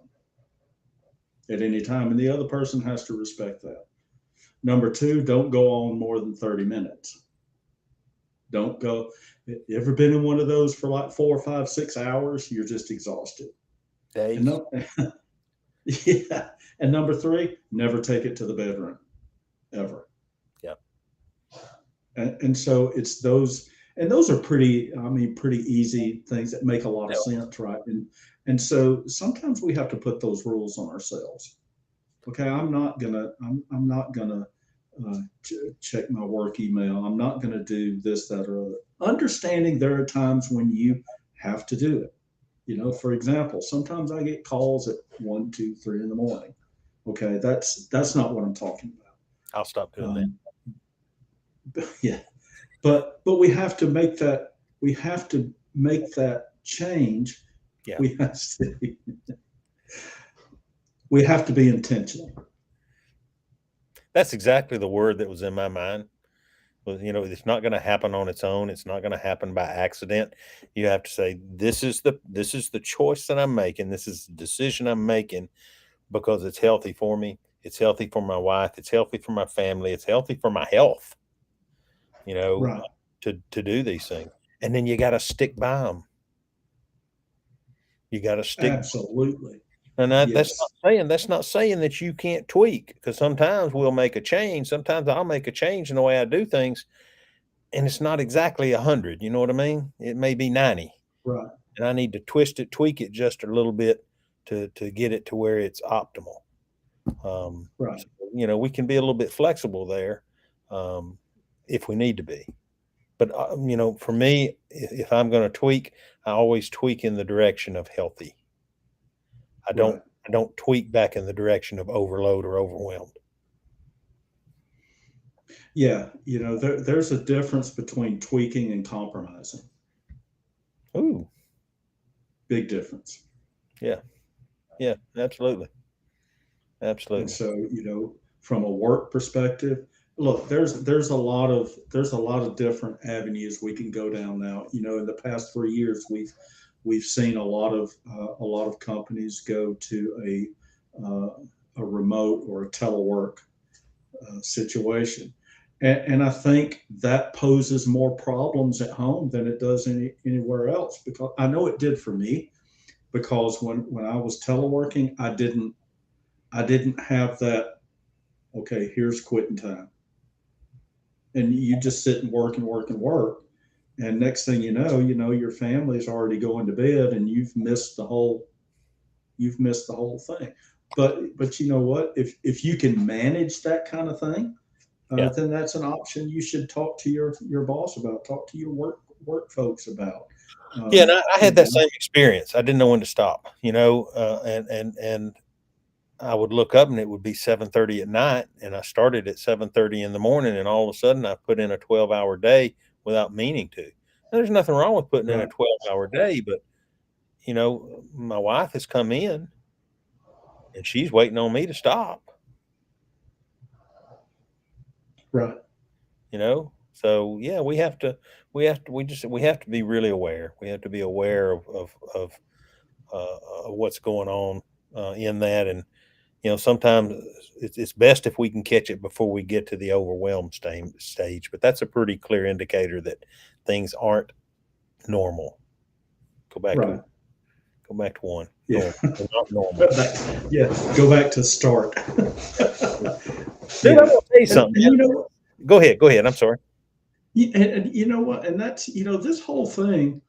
at any time, and the other person has to respect that. Number two, don't go on more than 30 minutes. Don't go. You ever been in one of those for like 4, 5, 6 hours? You're just exhausted. And Days. no, yeah. And number three, never take it to the bedroom, ever. Yeah. And so it's those, and those are pretty easy things that make a lot of sense, right? And so sometimes we have to put those rules on ourselves. Okay, I'm not gonna check my work email. I'm not gonna do this, that, or other. Understanding there are times when you have to do it. For example, sometimes I get calls at 1, 2, 3 in the morning. Okay, that's not what I'm talking about. I'll stop doing that. Yeah, but we have to make that. We have to make that change. Yeah. We have to be intentional. That's exactly the word that was in my mind. Well, it's not going to happen on its own. It's not going to happen by accident. You have to say, this is the choice that I'm making. This is the decision I'm making because it's healthy for me. It's healthy for my wife. It's healthy for my family. It's healthy for my health, Right. to do these things. And then you got to stick by them. You got to stick. Absolutely. And that's not saying that you can't tweak, because sometimes we'll make a change. Sometimes I'll make a change in the way I do things, and it's not exactly 100. You know what I mean? It may be 90. Right. And I need to tweak it just a little bit to get it to where it's optimal. Right. So, we can be a little bit flexible there if we need to be. But, for me, if I'm going to tweak, I always tweak in the direction of healthy. I don't tweak back in the direction of overload or overwhelmed. Yeah, there's a difference between tweaking and compromising. Ooh, big difference. Yeah, absolutely. And so, from a work perspective, look, there's a lot of different avenues we can go down now. In the past 3 years, we've seen a lot of companies go to a remote or a telework situation. And I think that poses more problems at home than it does anywhere else, because I know it did for me, because when I was teleworking, I didn't have that, okay, here's quitting time. And you just sit and work and work and work. And next thing you know, your family's already going to bed and you've missed the whole thing. But you know what? If you can manage that kind of thing, Yeah. then that's an option you should talk to your boss about, talk to your work folks about. Yeah, and I You had that know, same experience. I didn't know when to stop, and I would look up and it would be 7:30 at night, and I started at 7:30 in the morning, and all of a sudden I put in a 12-hour day without meaning to. Now, there's nothing wrong with putting in a right, 12-hour day, but my wife has come in and she's waiting on me to stop, right, So yeah, we have to be really aware. We have to be aware of what's going on in that, and sometimes it's best if we can catch it before we get to the overwhelmed stage. But that's a pretty clear indicator that things aren't normal. Go back to right. go back to one. Yeah, Normal. They're not normal. yeah. Go back to start. Dude, I'm Yeah, gonna tell you something, and man. you know what? Go ahead. Go ahead. I'm sorry. And you know what? And that's, this whole thing.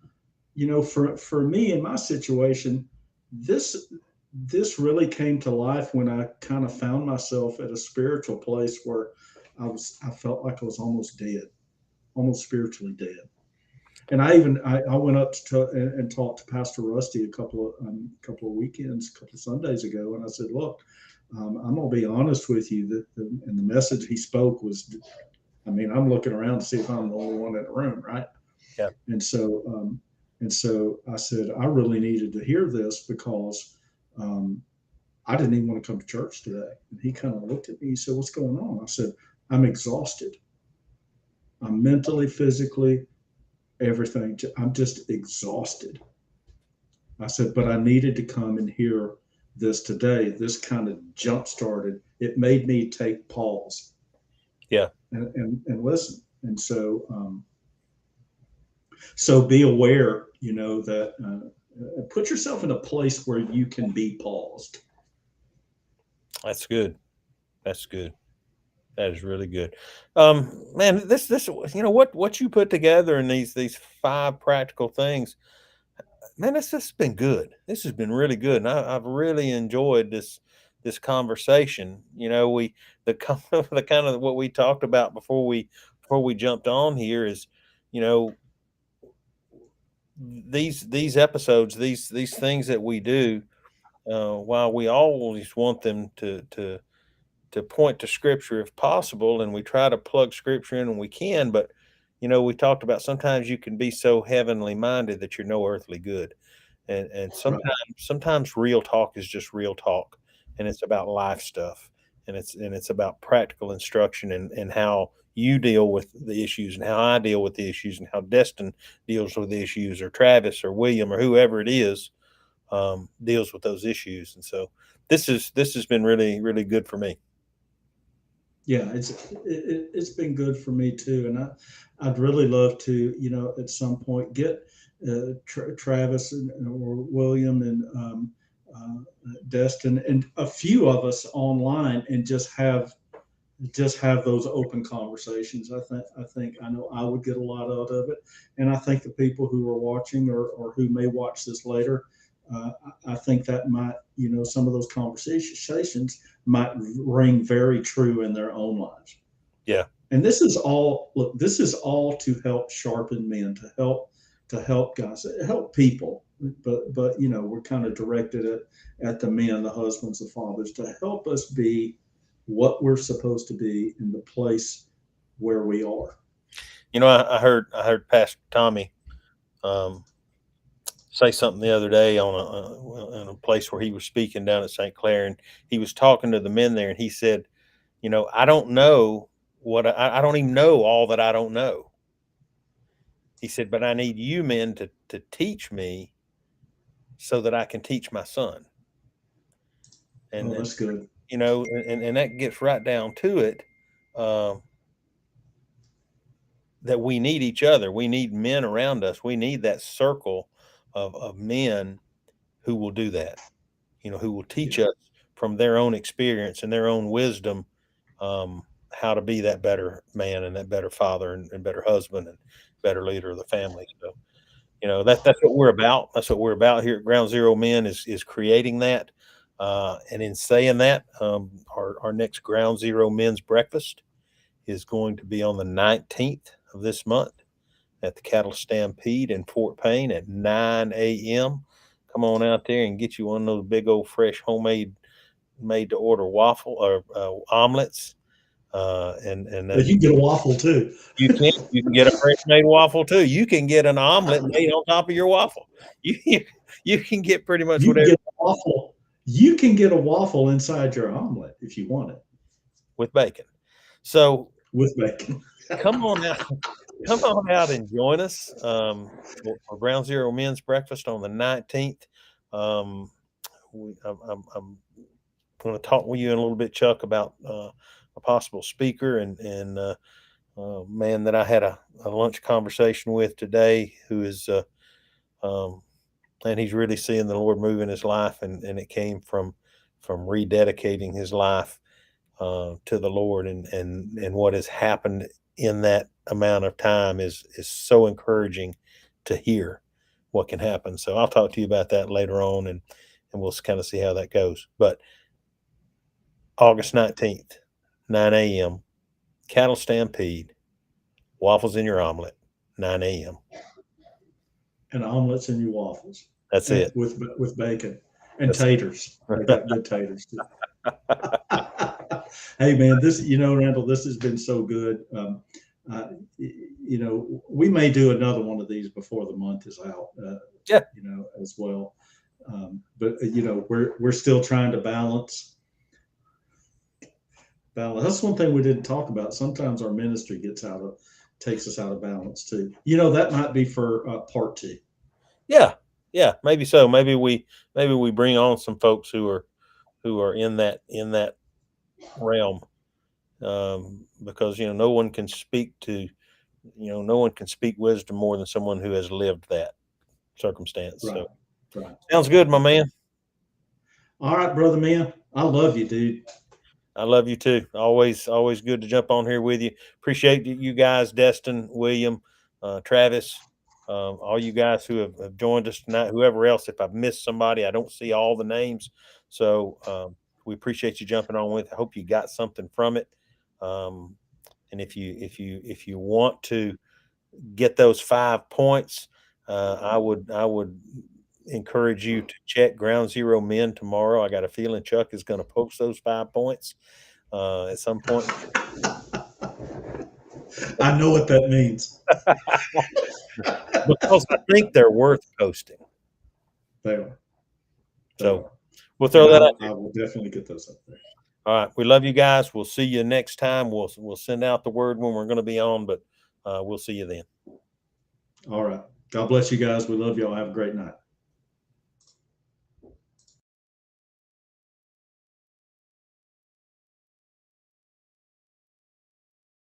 For me in my situation, this this really came to life when I kind of found myself at a spiritual place where I felt like I was almost dead, almost spiritually dead. And I went up and talked to Pastor Rusty a couple of weekends, a couple of Sundays ago, and I said, look, I'm gonna be honest with you, and the message he spoke was, I mean, I'm looking around to see if I'm the only one in the room, right? Yeah. And so, I said, I really needed to hear this, because um, I didn't even want to come to church today. And he kind of looked at me. He said, what's going on? I said, I'm exhausted. I'm mentally, physically, everything. I'm just exhausted. I said, but I needed to come and hear this today. This kind of jump started. It made me take pause Yeah. and listen. And so be aware, that put yourself in a place where you can be paused. That's good. That's good. That is really good. Man, this what you put together in these five practical things, man. This has been good. This has been really good, and I've really enjoyed this conversation. The kind of what we talked about before we jumped on here is, you know, these episodes, these things that we do. While we always want them to point to scripture if possible, and we try to plug scripture in when we can, but we talked about sometimes you can be so heavenly minded that you're no earthly good, and Right. sometimes real talk is just real talk, and it's about life stuff, and it's about practical instruction, and how you deal with the issues and how I deal with the issues and how Destin deals with the issues, or Travis or William or whoever it is, deals with those issues. And so this has been really, really good for me. Yeah, it's been good for me too, and I'd really love to, at some point get Travis or William and Destin and a few of us online, and just have those open conversations. I know I would get a lot out of it, and I think the people who are watching, or who may watch this later, uh, I think that might, some of those conversations might ring very true in their own lives. Yeah. And this is all, look, this is all to help sharpen men, to help guys, help people. But we're kind of directed at the men, the husbands, the fathers, to help us be what we're supposed to be in the place where we are. I heard Pastor Tommy um, say something the other day in a place where he was speaking down at St. Clair, and he was talking to the men there, and he said, I don't know I don't even know all that I don't know. He said, but I need you men to teach me so that I can teach my son. Oh, And that's good. you know, and that gets right down to it. Um, that we need each other. We need men around us. We need that circle of men who will do that, you know, who will teach Yeah. us from their own experience and their own wisdom, how to be that better man and that better father and better husband and better leader of the family. So, you know, that's what we're about. That's what we're about here at Ground Zero Men is creating that. And in saying that, our next Ground Zero Men's breakfast is going to be on the 19th of this month at the Cattle Stampede in Fort Payne at 9 a.m. Come on out there and get you one of those big old fresh homemade made to order waffle or omelets. And But you can get a waffle too. you can get a fresh made waffle too. You can get an omelet made on top of your waffle. You you can get pretty much You can whatever get a waffle. You can get a waffle inside your omelet if you want it with bacon. So with bacon. come on out. Come on out and join us for Ground Zero Men's Breakfast on the 19th. I'm going to talk with you in a little bit, Chuck, about a possible speaker and man that I had a lunch conversation with today who is, um, and he's really seeing the Lord move in his life, and it came from rededicating his life to the Lord, and what has happened in that amount of time is so encouraging to hear what can happen. So I'll talk to you about that later on, and we'll kind of see how that goes. But August 19th, 9 a.m., cattle stampede, waffles in your omelet, 9 a.m. And omelets in your waffles That's and it. with bacon and That's taters. They got good taters too. Hey man, Randall, this has been so good. We may do another one of these before the month is out. Yeah. As well. But we're still trying to balance. That's one thing we didn't talk about. Sometimes our ministry takes us out of balance too. That might be for part two. Yeah, maybe so. Maybe we bring on some folks who are in that realm, because no one can speak wisdom more than someone who has lived that circumstance. Right. So Right. sounds good, my man. All right, brother man. I love you, dude. I love you too. Always good to jump on here with you. Appreciate you guys, Destin, William, Travis, all you guys who have joined us tonight. Whoever else, if I've missed somebody, I don't see all the names. So we appreciate you jumping on with. I hope you got something from it. And if you want to get those 5 points, I would encourage you to check Ground Zero Men tomorrow. I got a feeling Chuck is going to post those 5 points at some point. I know what that means. Because I think they're worth posting. They are. So we'll throw and that out I there. will definitely get those up there. All right. We love you guys. We'll see you next time. We'll send out the word when we're going to be on, but we'll see you then. All right. God bless you guys. We love y'all. Have a great night.